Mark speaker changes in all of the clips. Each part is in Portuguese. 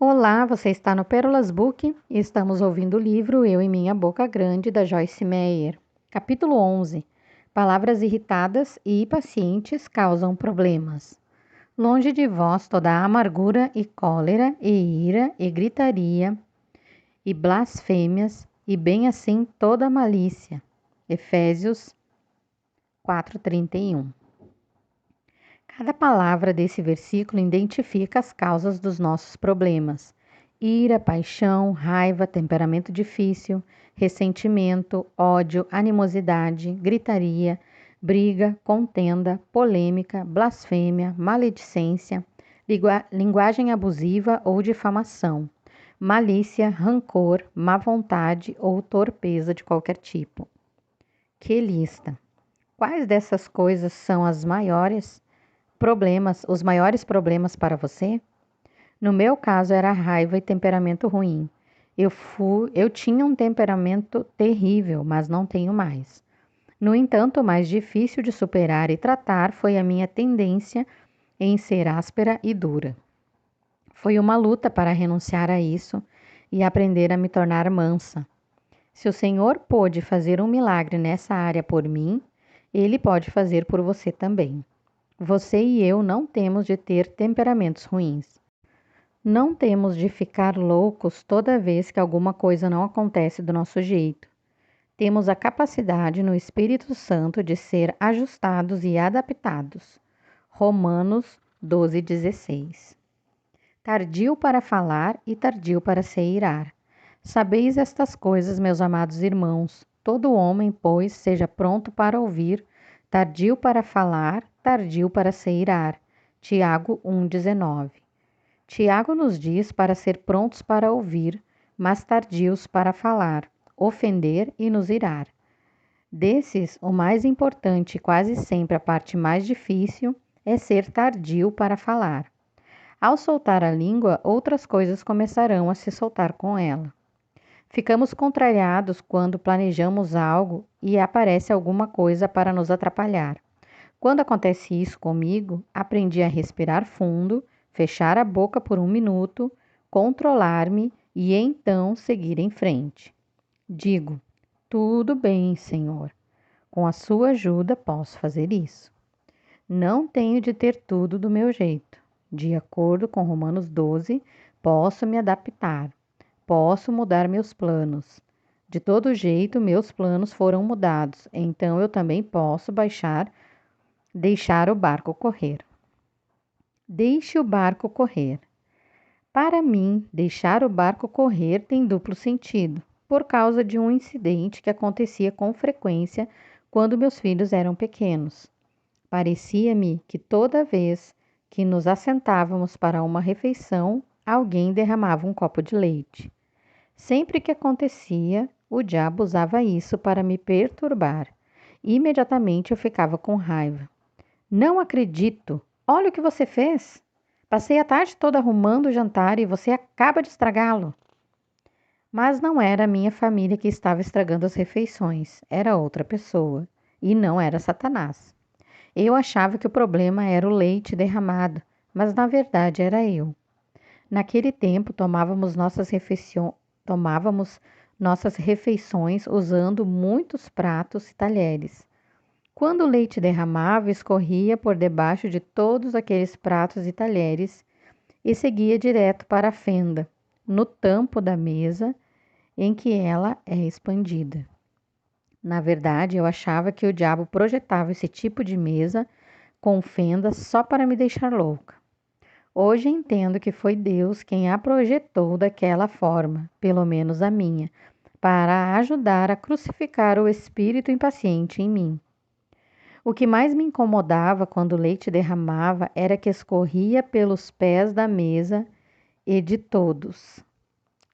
Speaker 1: Olá, você está no Pérolas Book e estamos ouvindo o livro Eu e Minha Boca Grande, da Joyce Meyer. Capítulo 11. Palavras irritadas e impacientes causam problemas. Longe de vós toda a amargura e cólera e ira e gritaria e blasfêmias e bem assim toda a malícia. Efésios 4:31. Cada palavra desse versículo identifica as causas dos nossos problemas: ira, paixão, raiva, temperamento difícil, ressentimento, ódio, animosidade, gritaria, briga, contenda, polêmica, blasfêmia, maledicência, linguagem abusiva ou difamação, malícia, rancor, má vontade ou torpeza de qualquer tipo. Que lista! Quais dessas coisas são os maiores problemas para você? No meu caso era raiva e temperamento ruim. Eu tinha um temperamento terrível, mas não tenho mais. No entanto, o mais difícil de superar e tratar foi a minha tendência em ser áspera e dura. Foi uma luta para renunciar a isso e aprender a me tornar mansa. Se o Senhor pôde fazer um milagre nessa área por mim, Ele pode fazer por você também. Você e eu não temos de ter temperamentos ruins. Não temos de ficar loucos toda vez que alguma coisa não acontece do nosso jeito. Temos a capacidade no Espírito Santo de ser ajustados e adaptados. Romanos 12:16. Tardio para falar e tardio para se irar. Sabeis estas coisas, meus amados irmãos. Todo homem, pois, seja pronto para ouvir, tardio para falar, tardio para se irar. Tiago 1:19. Tiago nos diz para ser prontos para ouvir, mas tardios para falar, ofender e nos irar. Desses, o mais importante e quase sempre a parte mais difícil é ser tardio para falar. Ao soltar a língua, outras coisas começarão a se soltar com ela. Ficamos contrariados quando planejamos algo e aparece alguma coisa para nos atrapalhar. Quando acontece isso comigo, aprendi a respirar fundo, fechar a boca por 1 minuto, controlar-me e então seguir em frente. Digo: tudo bem, Senhor. Com a sua ajuda posso fazer isso. Não tenho de ter tudo do meu jeito. De acordo com Romanos 12, posso me adaptar. Posso mudar meus planos. De todo jeito, meus planos foram mudados, então eu também posso deixar o barco correr. Deixe o barco correr. Para mim, deixar o barco correr tem duplo sentido, por causa de um incidente que acontecia com frequência quando meus filhos eram pequenos. Parecia-me que toda vez que nos assentávamos para uma refeição, alguém derramava um copo de leite. Sempre que acontecia, o diabo usava isso para me perturbar. Imediatamente eu ficava com raiva. Não acredito! Olha o que você fez! Passei a tarde toda arrumando o jantar e você acaba de estragá-lo. Mas não era a minha família que estava estragando as refeições, era outra pessoa. E não era Satanás. Eu achava que o problema era o leite derramado, mas na verdade era eu. Naquele tempo tomávamos nossas refeições usando muitos pratos e talheres. Quando o leite derramava, escorria por debaixo de todos aqueles pratos e talheres e seguia direto para a fenda, no tampo da mesa em que ela é expandida. Na verdade, eu achava que o diabo projetava esse tipo de mesa com fendas só para me deixar louca. Hoje entendo que foi Deus quem a projetou daquela forma, pelo menos a minha, para ajudar a crucificar o espírito impaciente em mim. O que mais me incomodava quando o leite derramava era que escorria pelos pés da mesa e de todos.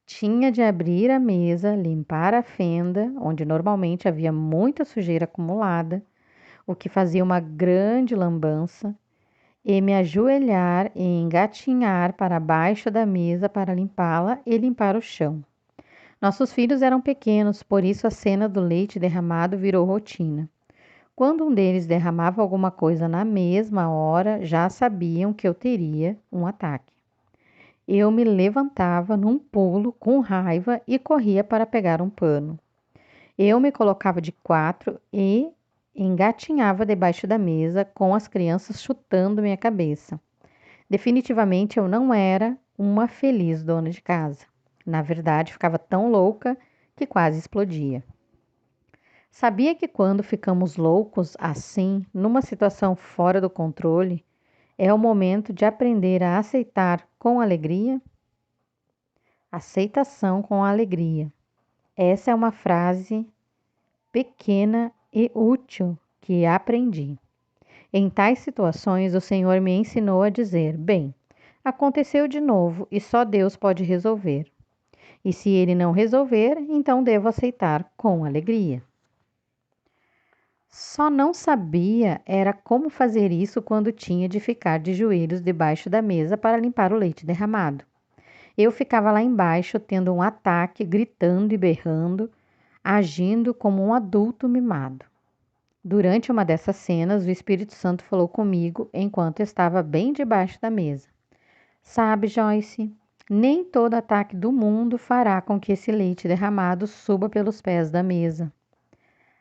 Speaker 1: Tinha de abrir a mesa, limpar a fenda, onde normalmente havia muita sujeira acumulada, o que fazia uma grande lambança, e me ajoelhar e engatinhar para baixo da mesa para limpá-la e limpar o chão. Nossos filhos eram pequenos, por isso a cena do leite derramado virou rotina. Quando um deles derramava alguma coisa na mesma hora, já sabiam que eu teria um ataque. Eu me levantava num pulo com raiva e corria para pegar um pano. Eu me colocava de quatro e engatinhava debaixo da mesa, com as crianças chutando minha cabeça. Definitivamente eu não era uma feliz dona de casa. Na verdade, ficava tão louca que quase explodia. Sabia que quando ficamos loucos assim, numa situação fora do controle, é o momento de aprender a aceitar com alegria? Aceitação com alegria. Essa é uma frase pequena e útil que aprendi. Em tais situações, o Senhor me ensinou a dizer: bem, aconteceu de novo e só Deus pode resolver. E se ele não resolver, então devo aceitar com alegria. Só não sabia era como fazer isso quando tinha de ficar de joelhos debaixo da mesa para limpar o leite derramado. Eu ficava lá embaixo tendo um ataque, gritando e berrando, agindo como um adulto mimado. Durante uma dessas cenas, o Espírito Santo falou comigo enquanto estava bem debaixo da mesa. Sabe, Joyce, nem todo ataque do mundo fará com que esse leite derramado suba pelos pés da mesa.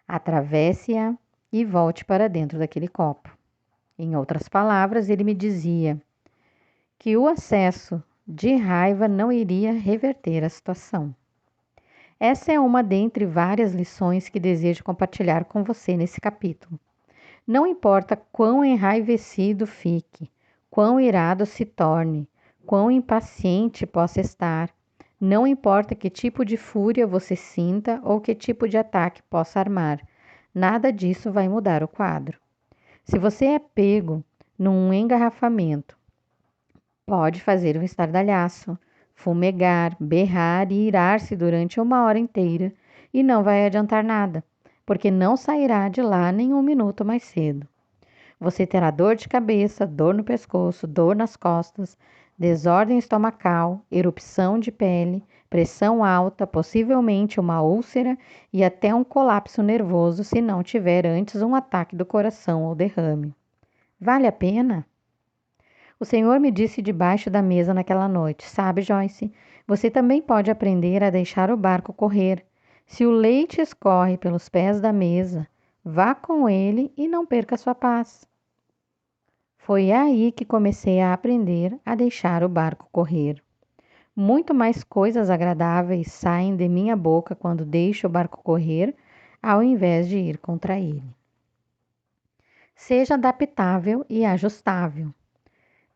Speaker 1: Atravesse-a e volte para dentro daquele copo. Em outras palavras, ele me dizia que o acesso de raiva não iria reverter a situação. Essa é uma dentre várias lições que desejo compartilhar com você nesse capítulo. Não importa quão enraivecido fique, quão irado se torne, quão impaciente possa estar, não importa que tipo de fúria você sinta ou que tipo de ataque possa armar, nada disso vai mudar o quadro. Se você é pego num engarrafamento, pode fazer um estardalhaço, fumegar, berrar e irar-se durante 1 hora inteira e não vai adiantar nada, porque não sairá de lá nem 1 minuto mais cedo. Você terá dor de cabeça, dor no pescoço, dor nas costas, desordem estomacal, erupção de pele, pressão alta, possivelmente uma úlcera e até um colapso nervoso se não tiver antes um ataque do coração ou derrame. Vale a pena? O Senhor me disse debaixo da mesa naquela noite: sabe, Joyce, você também pode aprender a deixar o barco correr. Se o leite escorre pelos pés da mesa, vá com ele e não perca sua paz. Foi aí que comecei a aprender a deixar o barco correr. Muito mais coisas agradáveis saem de minha boca quando deixo o barco correr, ao invés de ir contra ele. Seja adaptável e ajustável.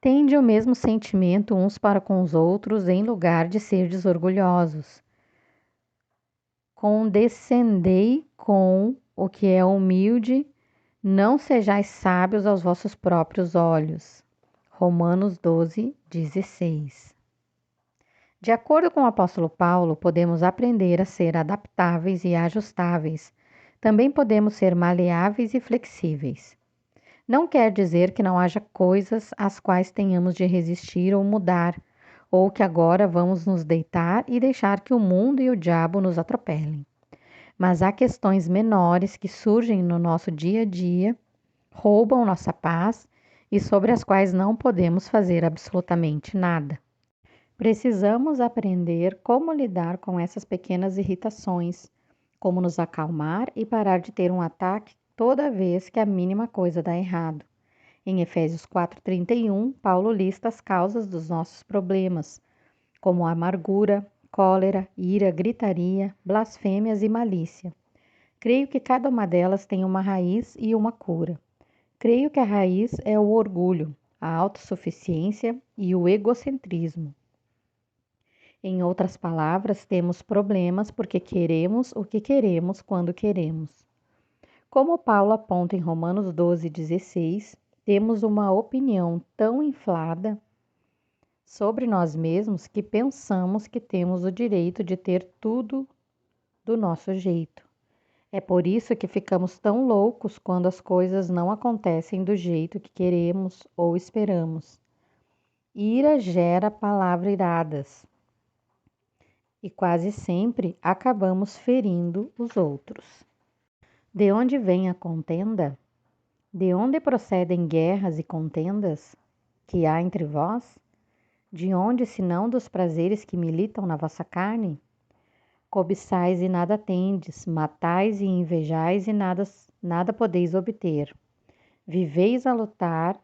Speaker 1: Tende o mesmo sentimento uns para com os outros em lugar de serdes orgulhosos. Condescendei com o que é humilde, não sejais sábios aos vossos próprios olhos. Romanos 12, 16. De acordo com o apóstolo Paulo, podemos aprender a ser adaptáveis e ajustáveis. Também podemos ser maleáveis e flexíveis. Não quer dizer que não haja coisas às quais tenhamos de resistir ou mudar, ou que agora vamos nos deitar e deixar que o mundo e o diabo nos atropelem. Mas há questões menores que surgem no nosso dia a dia, roubam nossa paz e sobre as quais não podemos fazer absolutamente nada. Precisamos aprender como lidar com essas pequenas irritações, como nos acalmar e parar de ter um ataque toda vez que a mínima coisa dá errado. Em Efésios 4:31, Paulo lista as causas dos nossos problemas, como amargura, cólera, ira, gritaria, blasfêmias e malícia. Creio que cada uma delas tem uma raiz e uma cura. Creio que a raiz é o orgulho, a autossuficiência e o egocentrismo. Em outras palavras, temos problemas porque queremos o que queremos quando queremos. Como Paulo aponta em Romanos 12:16, temos uma opinião tão inflada sobre nós mesmos que pensamos que temos o direito de ter tudo do nosso jeito. É por isso que ficamos tão loucos quando as coisas não acontecem do jeito que queremos ou esperamos. Ira gera palavras iradas e quase sempre acabamos ferindo os outros. De onde vem a contenda? De onde procedem guerras e contendas que há entre vós? De onde, senão dos prazeres que militam na vossa carne? Cobiçais e nada tendes, matais e invejais e nada podeis obter. Viveis a lutar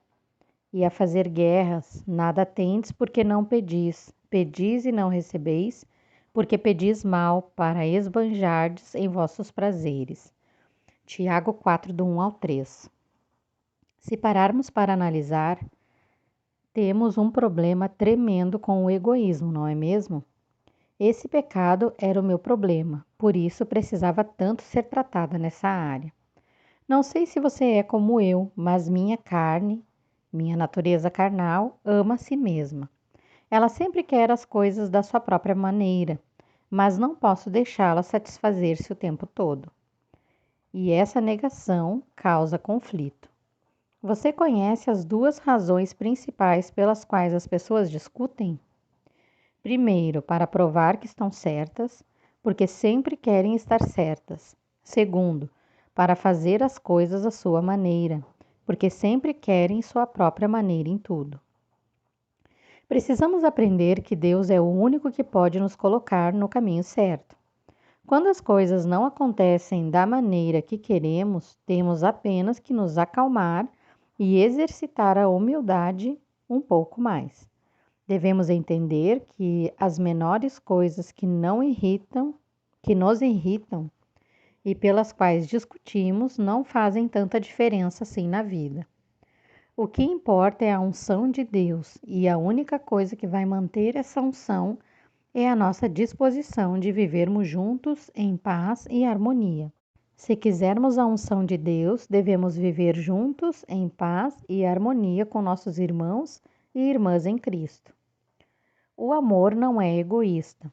Speaker 1: e a fazer guerras, nada tendes porque não pedis. Pedis e não recebeis, porque pedis mal, para esbanjardes em vossos prazeres. Tiago 4, do 1 ao 3. Se pararmos para analisar, temos um problema tremendo com o egoísmo, não é mesmo? Esse pecado era o meu problema, por isso precisava tanto ser tratada nessa área. Não sei se você é como eu, mas minha carne, minha natureza carnal, ama a si mesma. Ela sempre quer as coisas da sua própria maneira, mas não posso deixá-la satisfazer-se o tempo todo. E essa negação causa conflito. Você conhece as duas razões principais pelas quais as pessoas discutem? Primeiro, para provar que estão certas, porque sempre querem estar certas. Segundo, para fazer as coisas à sua maneira, porque sempre querem sua própria maneira em tudo. Precisamos aprender que Deus é o único que pode nos colocar no caminho certo. Quando as coisas não acontecem da maneira que queremos, temos apenas que nos acalmar e exercitar a humildade um pouco mais. Devemos entender que as menores coisas que nos irritam e pelas quais discutimos não fazem tanta diferença assim na vida. O que importa é a unção de Deus, e a única coisa que vai manter essa unção é a nossa disposição de vivermos juntos em paz e harmonia. Se quisermos a unção de Deus, devemos viver juntos em paz e harmonia com nossos irmãos e irmãs em Cristo. O amor não é egoísta.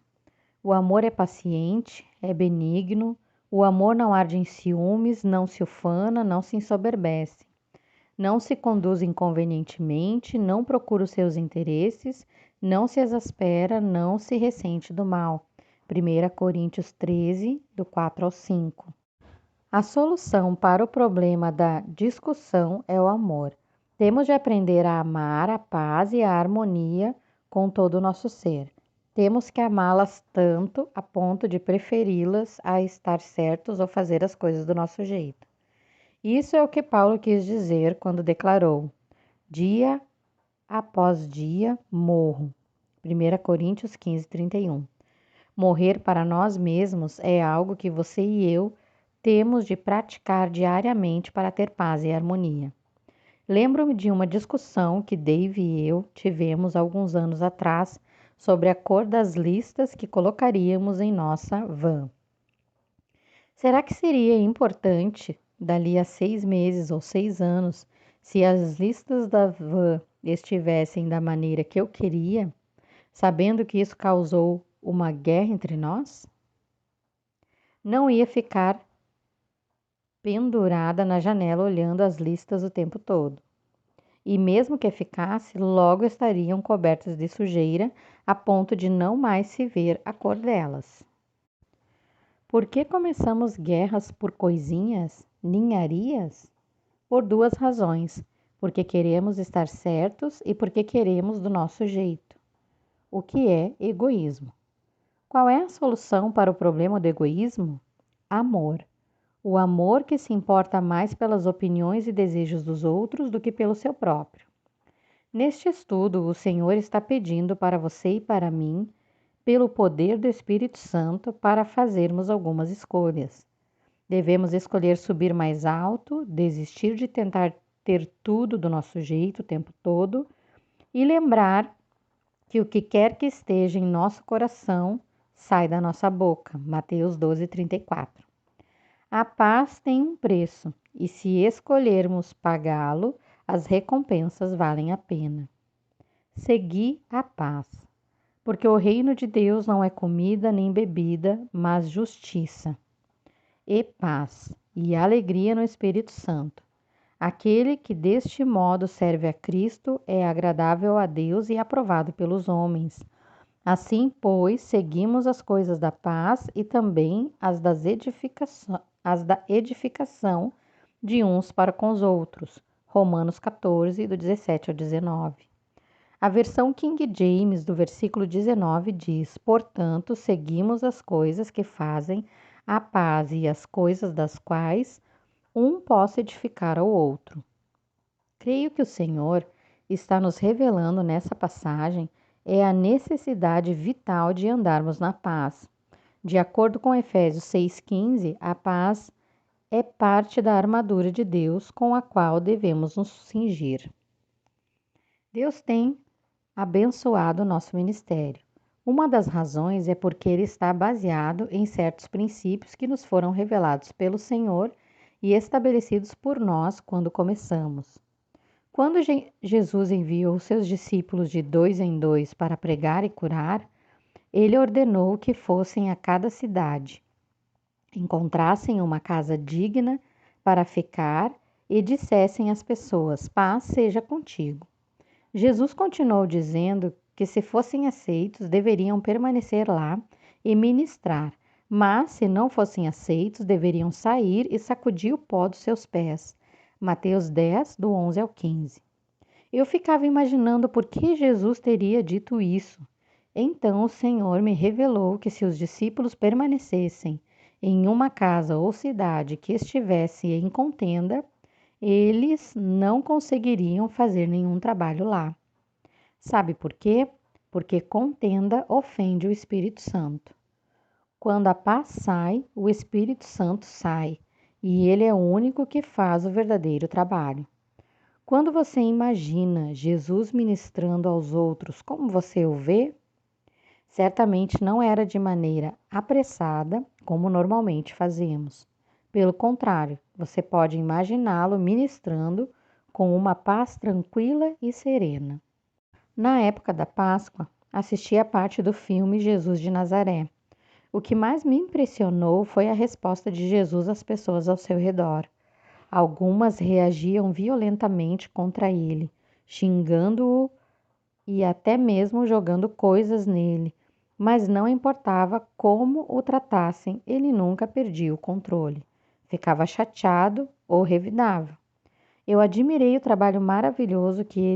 Speaker 1: O amor é paciente, é benigno. O amor não arde em ciúmes, não se ufana, não se ensoberbece. Não se conduz inconvenientemente, não procura os seus interesses, não se exaspera, não se ressente do mal. 1 Coríntios 13, do 4 ao 5. A solução para o problema da discussão é o amor. Temos de aprender a amar a paz e a harmonia com todo o nosso ser. Temos que amá-las tanto a ponto de preferi-las a estar certos ou fazer as coisas do nosso jeito. Isso é o que Paulo quis dizer quando declarou: dia após dia morro. 1 Coríntios 15, 31. Morrer para nós mesmos é algo que você e eu temos de praticar diariamente para ter paz e harmonia. Lembro-me de uma discussão que Dave e eu tivemos alguns anos atrás sobre a cor das listas que colocaríamos em nossa van. Será que seria importante, dali a 6 meses ou 6 anos, se as listas da van estivessem da maneira que eu queria, sabendo que isso causou uma guerra entre nós? Não ia ficar pendurada na janela olhando as listas o tempo todo. E mesmo que ficasse, logo estariam cobertas de sujeira a ponto de não mais se ver a cor delas. Por que começamos guerras por coisinhas, ninharias? Por duas razões: porque queremos estar certos e porque queremos do nosso jeito. O que é egoísmo? Qual é a solução para o problema do egoísmo? Amor. O amor que se importa mais pelas opiniões e desejos dos outros do que pelo seu próprio. Neste estudo, o Senhor está pedindo para você e para mim, pelo poder do Espírito Santo, para fazermos algumas escolhas. Devemos escolher subir mais alto, desistir de tentar ter tudo do nosso jeito o tempo todo e lembrar que o que quer que esteja em nosso coração sai da nossa boca. Mateus 12, 34. A paz tem um preço e se escolhermos pagá-lo, as recompensas valem a pena. Segui a paz, porque o reino de Deus não é comida nem bebida, mas justiça e paz e alegria no Espírito Santo. Aquele que deste modo serve a Cristo é agradável a Deus e aprovado pelos homens. Assim, pois, seguimos as coisas da paz e também as da edificação de uns para com os outros. Romanos 14, do 17 ao 19. A versão King James do versículo 19 diz: Portanto, seguimos as coisas que fazem a paz e as coisas das quais um possa edificar ao outro. Creio que o Senhor está nos revelando nessa passagem é a necessidade vital de andarmos na paz. De acordo com Efésios 6,15, a paz é parte da armadura de Deus com a qual devemos nos cingir. Deus tem abençoado o nosso ministério. Uma das razões é porque ele está baseado em certos princípios que nos foram revelados pelo Senhor e estabelecidos por nós quando começamos. Quando Jesus enviou seus discípulos de 2 em 2 para pregar e curar, ele ordenou que fossem a cada cidade, encontrassem uma casa digna para ficar e dissessem às pessoas: paz seja contigo. Jesus continuou dizendo que, se fossem aceitos, deveriam permanecer lá e ministrar, mas, se não fossem aceitos, deveriam sair e sacudir o pó dos seus pés. Mateus 10, do 11 ao 15. Eu ficava imaginando por que Jesus teria dito isso. Então o Senhor me revelou que, se os discípulos permanecessem em uma casa ou cidade que estivesse em contenda, eles não conseguiriam fazer nenhum trabalho lá. Sabe por quê? Porque contenda ofende o Espírito Santo. Quando a paz sai, o Espírito Santo sai, e ele é o único que faz o verdadeiro trabalho. Quando você imagina Jesus ministrando aos outros como você o vê, certamente não era de maneira apressada, como normalmente fazemos. Pelo contrário, você pode imaginá-lo ministrando com uma paz tranquila e serena. Na época da Páscoa, assisti a parte do filme Jesus de Nazaré. O que mais me impressionou foi a resposta de Jesus às pessoas ao seu redor. Algumas reagiam violentamente contra ele, xingando-o e até mesmo jogando coisas nele, mas não importava como o tratassem, ele nunca perdia o controle. Ficava chateado ou revidava. Eu admirei o trabalho maravilhoso que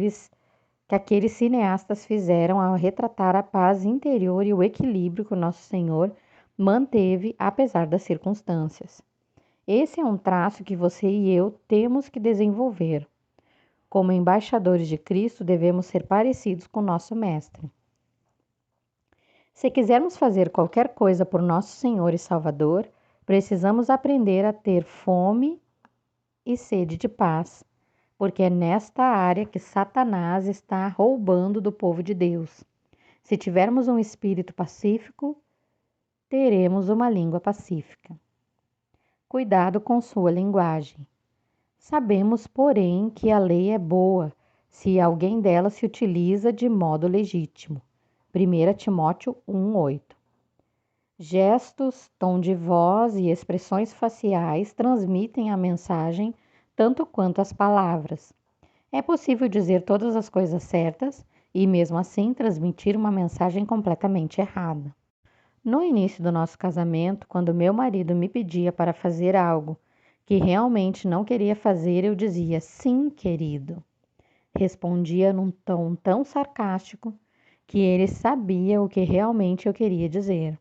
Speaker 1: aqueles cineastas fizeram ao retratar a paz interior e o equilíbrio que o nosso Senhor manteve apesar das circunstâncias. Esse é um traço que você e eu temos que desenvolver. Como embaixadores de Cristo, devemos ser parecidos com nosso Mestre. Se quisermos fazer qualquer coisa por nosso Senhor e Salvador, precisamos aprender a ter fome e sede de paz, porque é nesta área que Satanás está roubando do povo de Deus. Se tivermos um espírito pacífico, teremos uma língua pacífica. Cuidado com sua linguagem. Sabemos, porém, que a lei é boa se alguém dela se utiliza de modo legítimo. 1 Timóteo 1,8. Gestos, tom de voz e expressões faciais transmitem a mensagem tanto quanto as palavras. É possível dizer todas as coisas certas e, mesmo assim, transmitir uma mensagem completamente errada. No início do nosso casamento, quando meu marido me pedia para fazer algo que realmente não queria fazer, eu dizia: sim, querido. Respondia num tom tão sarcástico que ele sabia o que realmente eu queria dizer.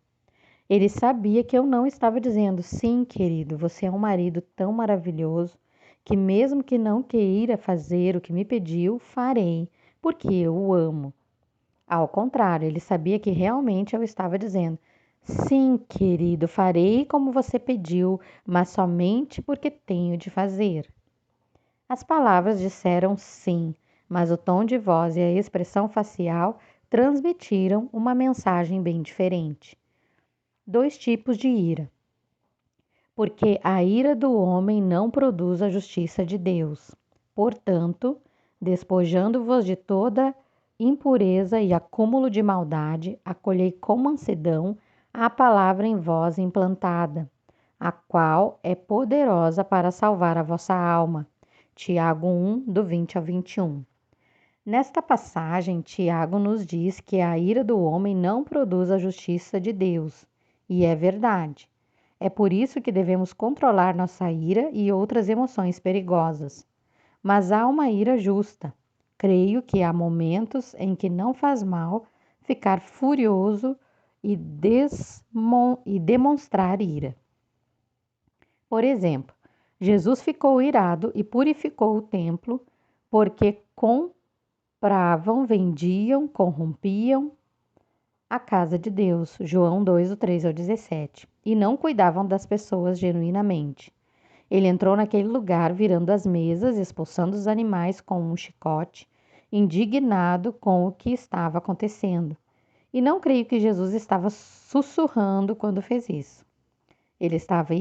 Speaker 1: Ele sabia que eu não estava dizendo: sim, querido, você é um marido tão maravilhoso que, mesmo que não queira fazer o que me pediu, farei, porque eu o amo. Ao contrário, ele sabia que realmente eu estava dizendo: sim, querido, farei como você pediu, mas somente porque tenho de fazer. As palavras disseram sim, mas o tom de voz e a expressão facial transmitiram uma mensagem bem diferente. 2 tipos de ira. Porque a ira do homem não produz a justiça de Deus. Portanto, despojando-vos de toda impureza e acúmulo de maldade, acolhei com mansidão a palavra em vós implantada, a qual é poderosa para salvar a vossa alma. Tiago 1, do 20 ao 21. Nesta passagem, Tiago nos diz que a ira do homem não produz a justiça de Deus, e é verdade. É por isso que devemos controlar nossa ira e outras emoções perigosas. Mas há uma ira justa. Creio que há momentos em que não faz mal ficar furioso e demonstrar ira. Por exemplo, Jesus ficou irado e purificou o templo porque compravam, vendiam, corrompiam a casa de Deus, João 2, do 3 ao 17, e não cuidavam das pessoas genuinamente. Ele entrou naquele lugar virando as mesas, expulsando os animais com um chicote, indignado com o que estava acontecendo. E não creio que Jesus estava sussurrando quando fez isso. Ele estava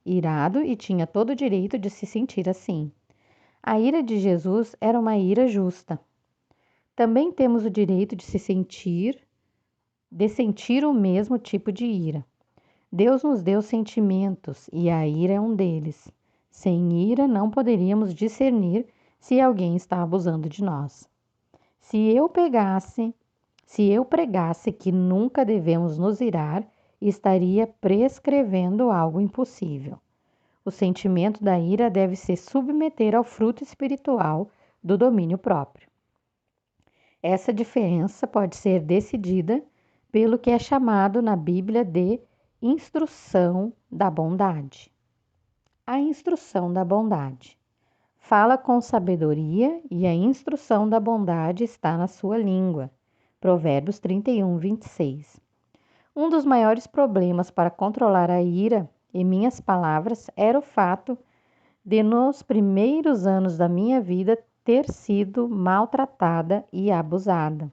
Speaker 1: irado e tinha todo o direito de se sentir assim. A ira de Jesus era uma ira justa. Também temos o direito de sentir o mesmo tipo de ira. Deus nos deu sentimentos e a ira é um deles. Sem ira, não poderíamos discernir se alguém está abusando de nós. Se eu pregasse que nunca devemos nos irar, estaria prescrevendo algo impossível. O sentimento da ira deve se submeter ao fruto espiritual do domínio próprio. Essa diferença pode ser decidida pelo que é chamado na Bíblia de instrução da bondade. A instrução da bondade. Fala com sabedoria e a instrução da bondade está na sua língua. Provérbios 31, 26. Um dos maiores problemas para controlar a ira em minhas palavras era o fato de, nos primeiros anos da minha vida, ter sido maltratada e abusada.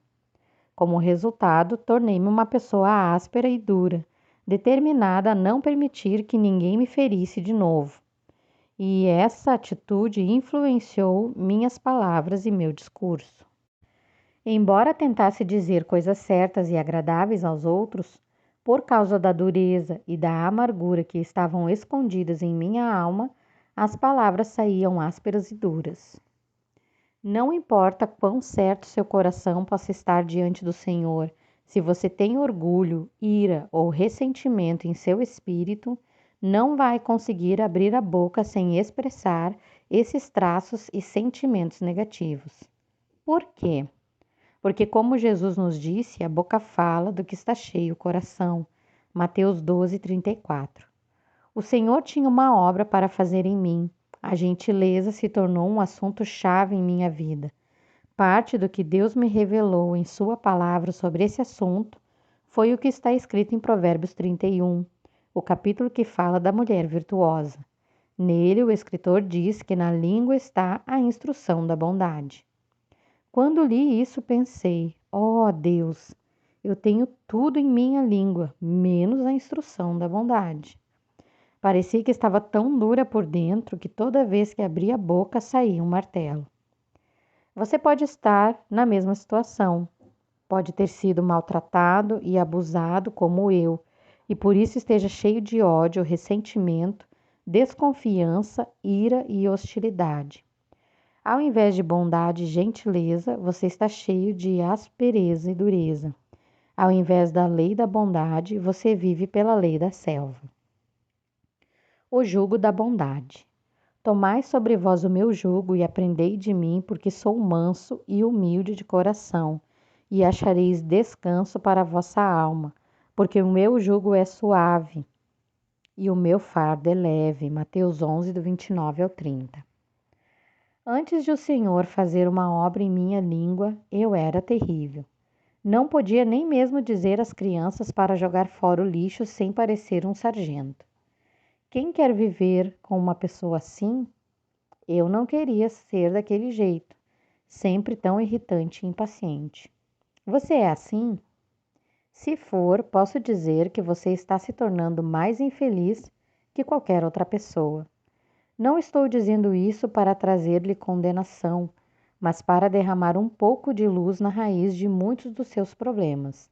Speaker 1: Como resultado, tornei-me uma pessoa áspera e dura, determinada a não permitir que ninguém me ferisse de novo. E essa atitude influenciou minhas palavras e meu discurso. Embora tentasse dizer coisas certas e agradáveis aos outros, por causa da dureza e da amargura que estavam escondidas em minha alma, as palavras saíam ásperas e duras. Não importa quão certo seu coração possa estar diante do Senhor, se você tem orgulho, ira ou ressentimento em seu espírito, não vai conseguir abrir a boca sem expressar esses traços e sentimentos negativos. Por quê? Porque, como Jesus nos disse, a boca fala do que está cheio o coração. Mateus 12, 34. O Senhor tinha uma obra para fazer em mim. A gentileza se tornou um assunto chave em minha vida. Parte do que Deus me revelou em Sua palavra sobre esse assunto foi o que está escrito em Provérbios 31, o capítulo que fala da mulher virtuosa. Nele, o escritor diz que na língua está a instrução da bondade. Quando li isso, pensei: ó Deus, eu tenho tudo em minha língua, menos a instrução da bondade. Parecia que estava tão dura por dentro que toda vez que abria a boca saía um martelo. Você pode estar na mesma situação. Pode ter sido maltratado e abusado como eu, e por isso esteja cheio de ódio, ressentimento, desconfiança, ira e hostilidade. Ao invés de bondade e gentileza, você está cheio de aspereza e dureza. Ao invés da lei da bondade, você vive pela lei da selva. O jugo da bondade. Tomai sobre vós o meu jugo e aprendei de mim, porque sou manso e humilde de coração, e achareis descanso para a vossa alma, porque o meu jugo é suave e o meu fardo é leve. Mateus 11, do 29 ao 30. Antes de o Senhor fazer uma obra em minha língua, eu era terrível. Não podia nem mesmo dizer às crianças para jogar fora o lixo sem parecer um sargento. Quem quer viver com uma pessoa assim? Eu não queria ser daquele jeito, sempre tão irritante e impaciente. Você é assim? Se for, posso dizer que você está se tornando mais infeliz que qualquer outra pessoa. Não estou dizendo isso para trazer-lhe condenação, mas para derramar um pouco de luz na raiz de muitos dos seus problemas.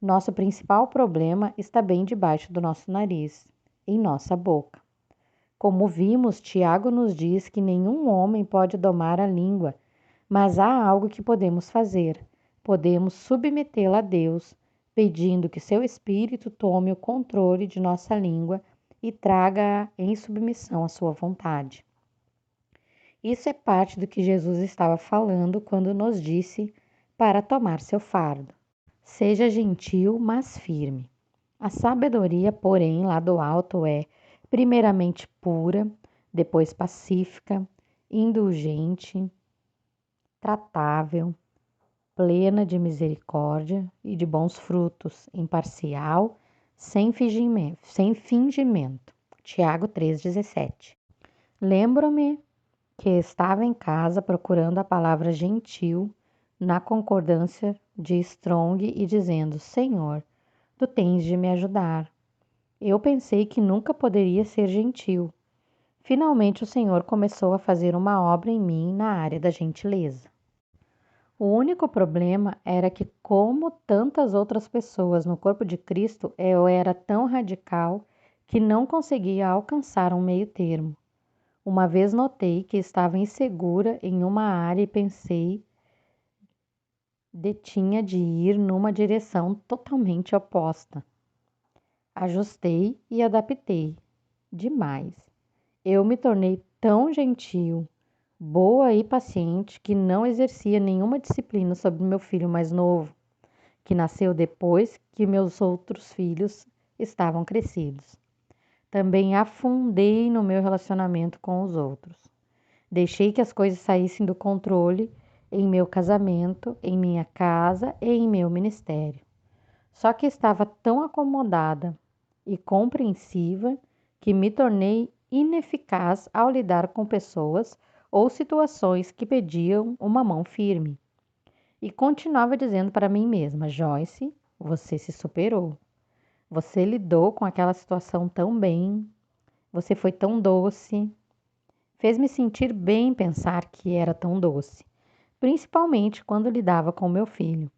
Speaker 1: Nosso principal problema está bem debaixo do nosso nariz, em nossa boca. Como vimos, Tiago nos diz que nenhum homem pode domar a língua, mas há algo que podemos fazer. Podemos submetê-la a Deus, pedindo que seu Espírito tome o controle de nossa língua e traga-a em submissão à sua vontade. Isso é parte do que Jesus estava falando quando nos disse para tomar seu fardo. Seja gentil, mas firme. A sabedoria, porém, lá do alto é, primeiramente, pura, depois pacífica, indulgente, tratável, plena de misericórdia e de bons frutos, imparcial, sem fingimento. Tiago 3,17. Lembro-me que estava em casa procurando a palavra gentil na concordância de Strong e dizendo: Senhor, tu tens de me ajudar. Eu pensei que nunca poderia ser gentil. Finalmente o Senhor começou a fazer uma obra em mim na área da gentileza. O único problema era que, como tantas outras pessoas no corpo de Cristo, eu era tão radical que não conseguia alcançar um meio termo. Uma vez notei que estava insegura em uma área e pensei tinha de ir numa direção totalmente oposta. Ajustei e adaptei. Demais. Eu me tornei tão gentil, boa e paciente que não exercia nenhuma disciplina sobre meu filho mais novo, que nasceu depois que meus outros filhos estavam crescidos. Também afundei no meu relacionamento com os outros. Deixei que as coisas saíssem do controle em meu casamento, em minha casa e em meu ministério. Só que estava tão acomodada e compreensiva que me tornei ineficaz ao lidar com pessoas ou situações que pediam uma mão firme. E continuava dizendo para mim mesma: Joyce, você se superou. Você lidou com aquela situação tão bem. Você foi tão doce. Fez-me sentir bem pensar que era tão doce, principalmente quando lidava com meu filho.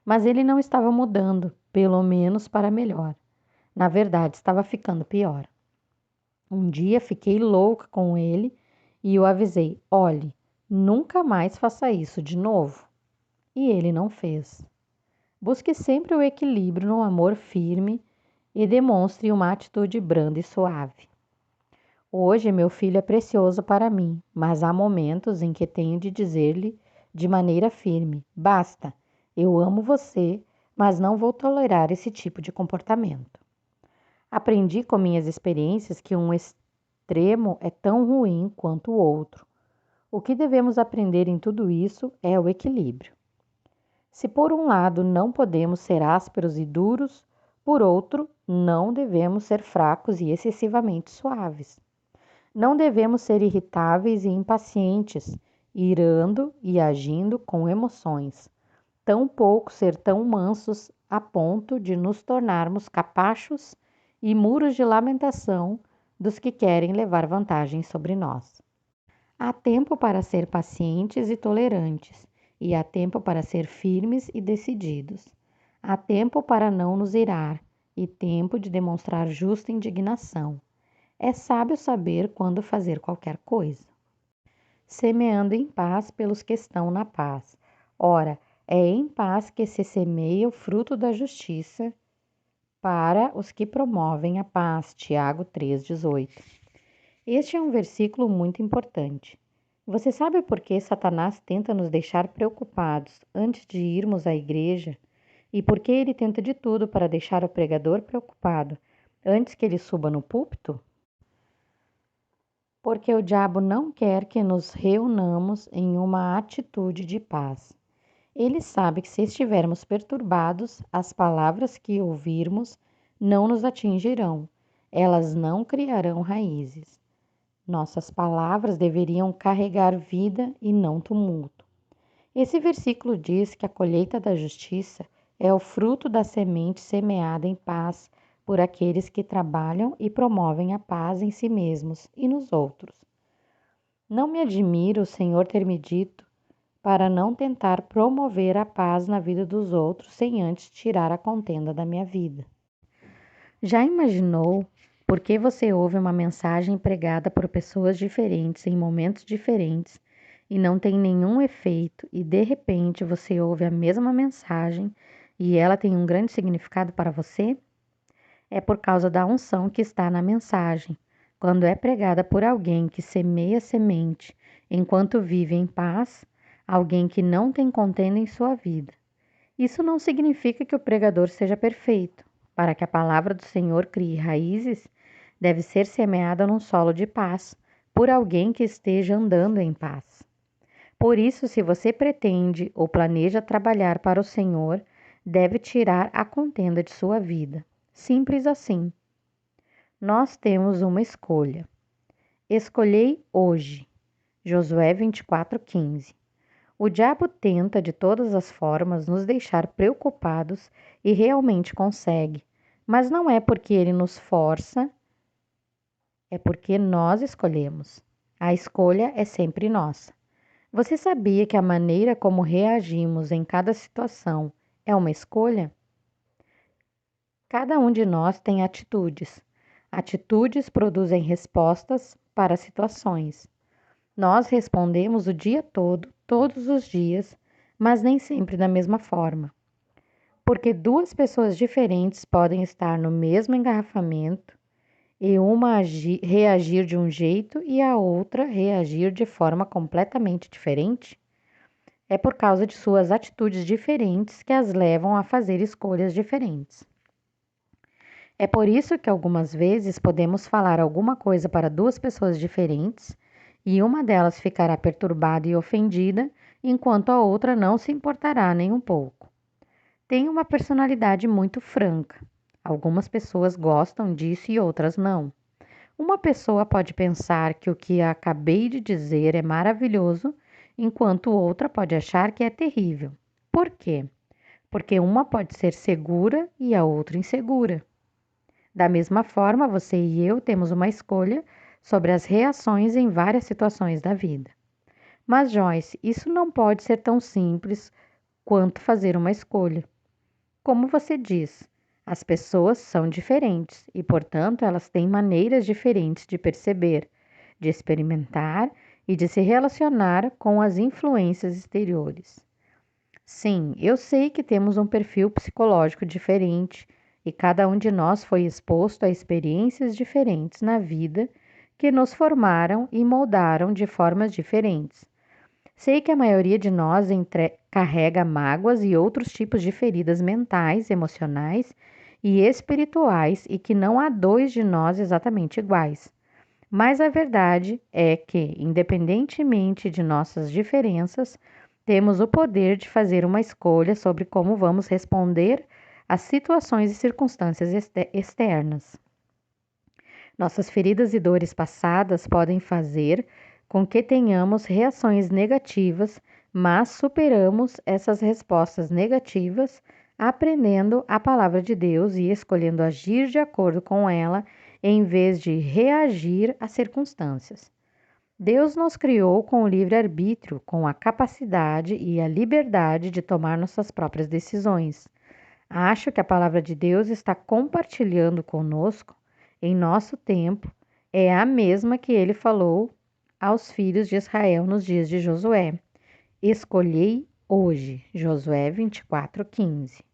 Speaker 1: Mas ele não estava mudando, pelo menos para melhor. Na verdade, estava ficando pior. Um dia fiquei louca com ele e o avisei: olhe, nunca mais faça isso de novo. E ele não fez. Busque sempre o equilíbrio no amor firme e demonstre uma atitude branda e suave. Hoje meu filho é precioso para mim, mas há momentos em que tenho de dizer-lhe de maneira firme: basta, eu amo você, mas não vou tolerar esse tipo de comportamento. Aprendi com minhas experiências que um extremo é tão ruim quanto o outro. O que devemos aprender em tudo isso é o equilíbrio. Se por um lado não podemos ser ásperos e duros, por outro, não devemos ser fracos e excessivamente suaves. Não devemos ser irritáveis e impacientes, irando e agindo com emoções. Tampouco ser tão mansos a ponto de nos tornarmos capachos e muros de lamentação dos que querem levar vantagem sobre nós. Há tempo para ser pacientes e tolerantes, e há tempo para ser firmes e decididos. Há tempo para não nos irar, e tempo de demonstrar justa indignação. É sábio saber quando fazer qualquer coisa. Semeando em paz pelos que estão na paz. Ora, é em paz que se semeia o fruto da justiça para os que promovem a paz. Tiago 3,18. Este é um versículo muito importante. Você sabe por que Satanás tenta nos deixar preocupados antes de irmos à igreja? E por que ele tenta de tudo para deixar o pregador preocupado antes que ele suba no púlpito? Porque o diabo não quer que nos reunamos em uma atitude de paz. Ele sabe que se estivermos perturbados, as palavras que ouvirmos não nos atingirão, elas não criarão raízes. Nossas palavras deveriam carregar vida e não tumulto. Esse versículo diz que a colheita da justiça é o fruto da semente semeada em paz por aqueles que trabalham e promovem a paz em si mesmos e nos outros. Não me admira o Senhor ter me dito para não tentar promover a paz na vida dos outros sem antes tirar a contenda da minha vida. Já imaginou por que você ouve uma mensagem pregada por pessoas diferentes em momentos diferentes e não tem nenhum efeito e de repente você ouve a mesma mensagem e ela tem um grande significado para você? É por causa da unção que está na mensagem. Quando é pregada por alguém que semeia semente enquanto vive em paz, alguém que não tem contenda em sua vida. Isso não significa que o pregador seja perfeito. Para que a palavra do Senhor crie raízes, deve ser semeada num solo de paz, por alguém que esteja andando em paz. Por isso, se você pretende ou planeja trabalhar para o Senhor, deve tirar a contenda de sua vida. Simples assim. Nós temos uma escolha. Escolhei hoje. Josué 24:15. O diabo tenta de todas as formas nos deixar preocupados e realmente consegue, mas não é porque ele nos força, é porque nós escolhemos. A escolha é sempre nossa. Você sabia que a maneira como reagimos em cada situação é uma escolha? Cada um de nós tem atitudes. Atitudes produzem respostas para situações. Nós respondemos o dia todo, todos os dias, mas nem sempre da mesma forma. Porque duas pessoas diferentes podem estar no mesmo engarrafamento e uma reagir de um jeito e a outra reagir de forma completamente diferente. É por causa de suas atitudes diferentes que as levam a fazer escolhas diferentes. É por isso que algumas vezes podemos falar alguma coisa para duas pessoas diferentes e uma delas ficará perturbada e ofendida, enquanto a outra não se importará nem um pouco. Tem uma personalidade muito franca. Algumas pessoas gostam disso e outras não. Uma pessoa pode pensar que o que acabei de dizer é maravilhoso, enquanto outra pode achar que é terrível. Por quê? Porque uma pode ser segura e a outra insegura. Da mesma forma, você e eu temos uma escolha sobre as reações em várias situações da vida. Mas, Joyce, isso não pode ser tão simples quanto fazer uma escolha. Como você diz, as pessoas são diferentes e, portanto, elas têm maneiras diferentes de perceber, de experimentar e de se relacionar com as influências exteriores. Sim, eu sei que temos um perfil psicológico diferente e cada um de nós foi exposto a experiências diferentes na vida que nos formaram e moldaram de formas diferentes. Sei que a maioria de nós carrega mágoas e outros tipos de feridas mentais, emocionais e espirituais e que não há dois de nós exatamente iguais. Mas a verdade é que, independentemente de nossas diferenças, temos o poder de fazer uma escolha sobre como vamos responder às situações e circunstâncias externas. Nossas feridas e dores passadas podem fazer com que tenhamos reações negativas, mas superamos essas respostas negativas aprendendo a palavra de Deus e escolhendo agir de acordo com ela em vez de reagir às circunstâncias. Deus nos criou com o livre-arbítrio, com a capacidade e a liberdade de tomar nossas próprias decisões. Acho que a palavra de Deus está compartilhando conosco em nosso tempo é a mesma que ele falou aos filhos de Israel nos dias de Josué. Escolhei hoje, Josué 24:15.